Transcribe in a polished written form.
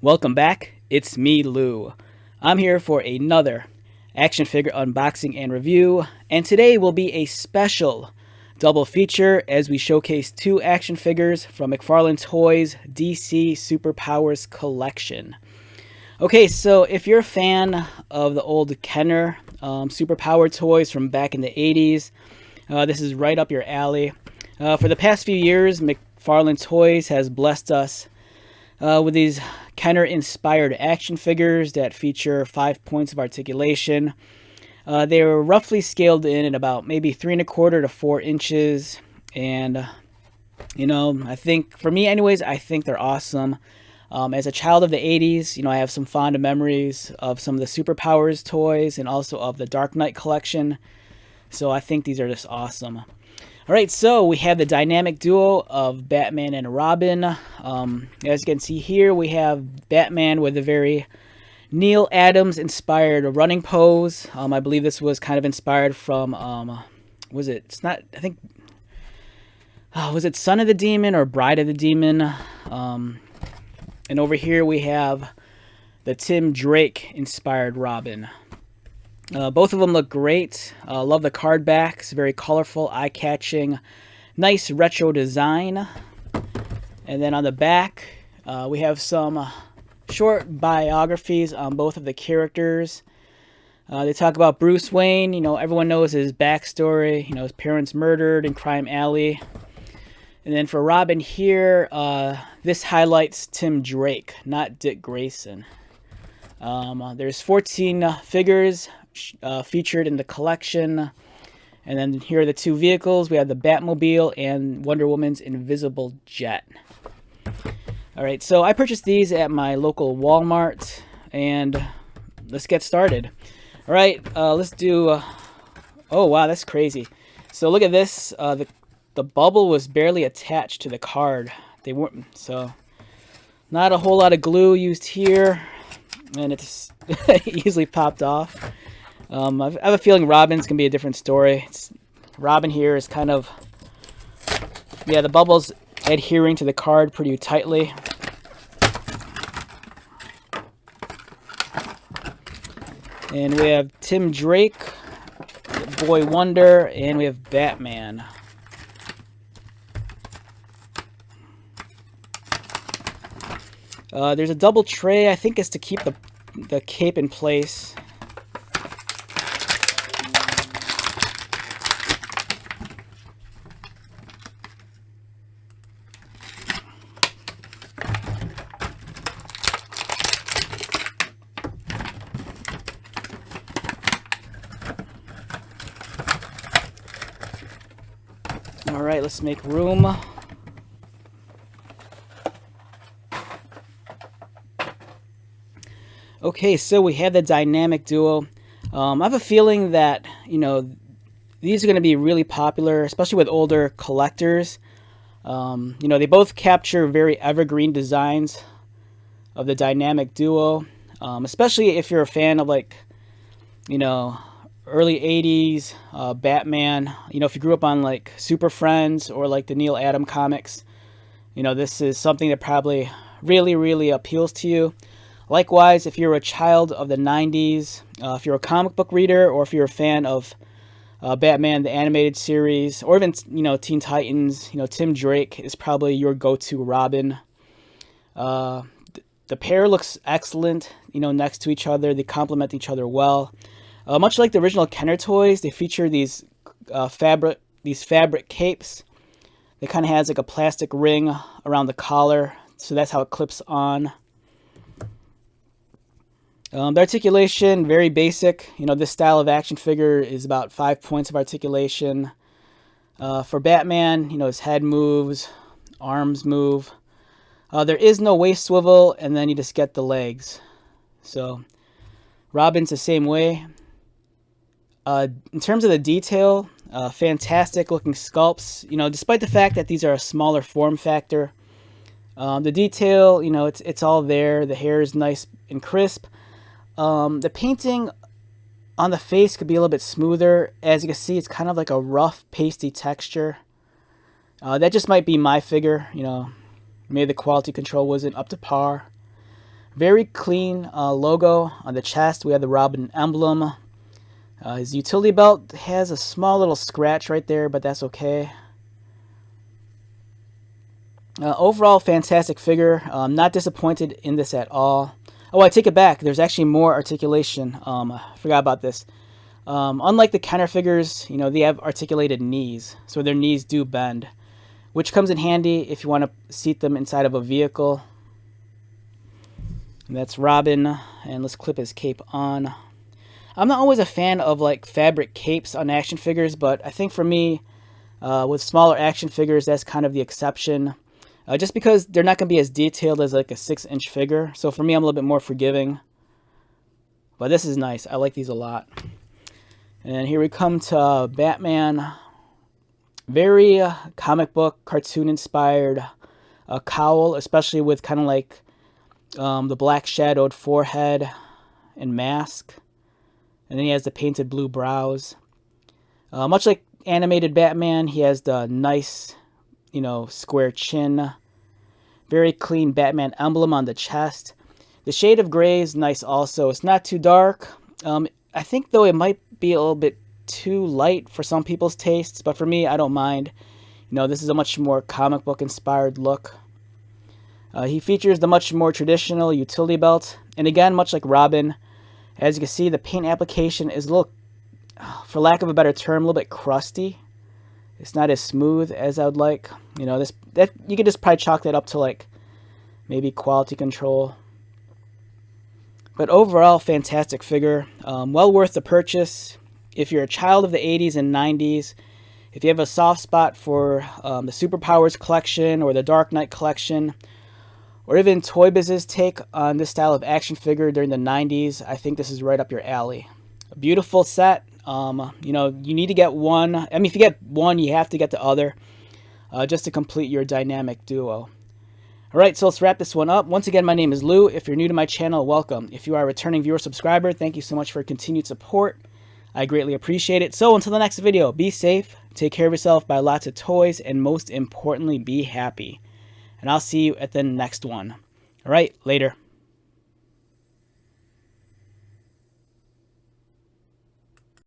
Welcome back, it's me, Lou. I'm here for another action figure unboxing and review, and today will be a special double feature as we showcase two action figures from McFarlane Toys DC Superpowers collection. Okay, so if you're a fan of the old Kenner Superpower toys from back in the 80s, this is right up your alley. For the past few years, McFarlane Toys has blessed us with these Kenner-inspired action figures that feature 5 points of articulation. They were roughly scaled in at about maybe 3¼ to 4 inches, and I think for me, anyways, I think they're awesome. As a child of the 80s, I have some fond memories of some of the Superpowers toys and also of the Dark Knight collection. So I think these are just awesome. All right, so we have the dynamic duo of Batman and Robin. As you can see here, we have Batman with a very Neil Adams inspired running pose. I believe this was kind of inspired from, was it Son of the Demon or Bride of the Demon? And over here we have the Tim Drake inspired Robin. Both of them look great. Love the card backs, very colorful, eye-catching, nice retro design. And then on the back, we have some short biographies on both of the characters. They talk about Bruce Wayne. Everyone knows his backstory. His parents murdered in Crime Alley. And then for Robin here, this highlights Tim Drake, not Dick Grayson. There's 14 figures featured in the collection, and then here are the two vehicles. We have the Batmobile and Wonder Woman's invisible jet. All right, so I purchased these at my local Walmart, and let's get started. All right, let's do oh wow, that's crazy. So look at this. The bubble was barely attached to the card. They weren't, so not a whole lot of glue used here, and it's easily popped off. I have a feeling Robin's gonna be a different story. Robin here is kind of, the bubble's adhering to the card pretty tightly. And we have Tim Drake, Boy Wonder, and we have Batman. There's a double tray. I think it's to keep the cape in place. All right, let's make room. Okay, so we have the dynamic duo. I have a feeling that, these are going to be really popular, especially with older collectors. They both capture very evergreen designs of the dynamic duo, especially if you're a fan of, early 80s Batman. If you grew up on, Super Friends or, the Neil Adams comics, this is something that probably really, really appeals to you. Likewise, if you're a child of the 90s, if you're a comic book reader, or if you're a fan of Batman, the animated series, or even, Teen Titans, Tim Drake is probably your go-to Robin. The pair looks excellent, next to each other. They complement each other well. Much like the original Kenner toys, they feature these fabric capes. It kind of has like a plastic ring around the collar, so that's how it clips on. The articulation, very basic. This style of action figure is about 5 points of articulation. For Batman, his head moves, arms move. There is no waist swivel, and then you just get the legs. So, Robin's the same way. In terms of the detail, fantastic looking sculpts. Despite the fact that these are a smaller form factor, the detail, it's all there. The hair is nice and crisp. The painting on the face could be a little bit smoother. As you can see, it's kind of like a rough, pasty texture. That just might be my figure. Maybe the quality control wasn't up to par. Very clean logo on the chest. We have the Robin emblem. His utility belt has a small little scratch right there, but that's okay. Overall, fantastic figure. Not disappointed in this at all. Oh, I take it back. There's actually more articulation. I forgot about this. Unlike the Kenner figures, you know, they have articulated knees, so their knees do bend, which comes in handy if you want to seat them inside of a vehicle. And that's Robin, and let's clip his cape on. I'm not always a fan of like fabric capes on action figures, but I think for me, with smaller action figures, that's kind of the exception. Just because they're not going to be as detailed as like a 6-inch figure. So for me, I'm a little bit more forgiving. But this is nice. I like these a lot. And here we come to Batman. Very comic book, cartoon inspired cowl, especially with kind of like the black shadowed forehead and mask. And then he has the painted blue brows. Much like animated Batman, he has the nice, you know, square chin. Very clean Batman emblem on the chest. The shade of gray is nice also. It's not too dark. I think, though, it might be a little bit too light for some people's tastes, but for me, I don't mind. You know, this is a much more comic book inspired look. He features the much more traditional utility belt. And again, much like Robin, as you can see, the paint application is a little, for lack of a better term, a little bit crusty. It's not as smooth as I would like. You know, that you could just probably chalk that up to like maybe quality control. But overall, fantastic figure. Well worth the purchase. If you're a child of the 80s and 90s, if you have a soft spot for the Superpowers collection or the Dark Knight collection, or even Toy Biz's take on this style of action figure during the 90s, I think this is right up your alley. A beautiful set. You know, you need to get one. I mean, if you get one, you have to get the other just to complete your dynamic duo. All right, so let's wrap this one up. Once again, my name is Lou. If you're new to my channel, welcome. If you are a returning viewer subscriber, thank you so much for continued support. I greatly appreciate it. So until the next video, be safe, take care of yourself, buy lots of toys, and most importantly, be happy. And I'll see you at the next one. All right, later.